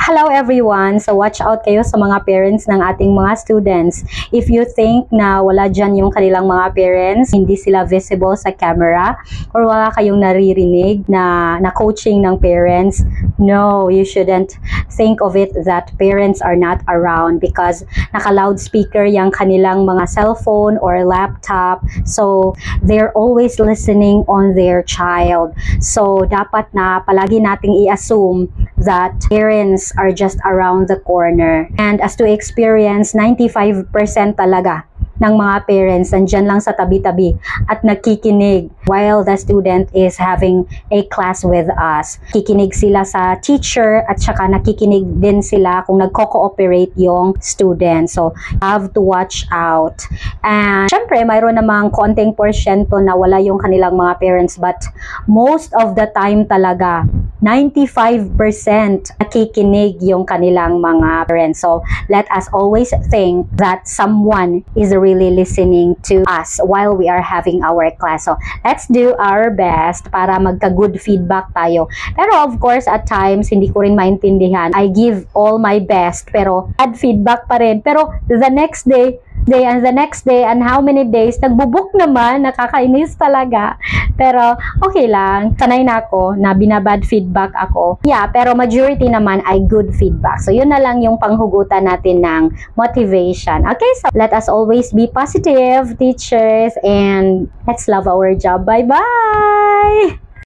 Hello everyone! So watch out kayo sa mga parents ng ating mga students. If you think na wala dyan yung kanilang mga parents, hindi sila visible sa camera, or wala kayong naririnig na coaching ng parents, no, you shouldn't think of it that parents are not around because naka-loudspeaker yung kanilang mga cellphone or laptop. So they're always listening on their child. So dapat na palagi nating i-assume that parents are just around the corner. And as to experience, 95% talaga ng mga parents nandyan lang sa tabi-tabi at nakikinig while the student is having a class with us. Kikinig sila sa teacher at saka nakikinig din sila kung nagko-cooperate yung student. So, have to watch out. And syempre, mayroon namang konting porsyento na wala yung kanilang mga parents, but most of the time talaga 95% nakikinig yung kanilang mga parents. So, let us always think that someone is really listening to us while we are having our class. So, let's do our best para magka-good feedback tayo. Pero of course, at times, hindi ko rin maintindihan. I give all my best, pero bad feedback pa rin. Pero the next day, and how many days, nagbubuk naman, nakakainis talaga. Pero, okay lang. Sanay na ako na binabad feedback ako. Yeah, pero majority naman ay good feedback. So, yun na lang yung panghugutan natin ng motivation. Okay, so let us always be positive, teachers, and let's love our job. Bye-bye!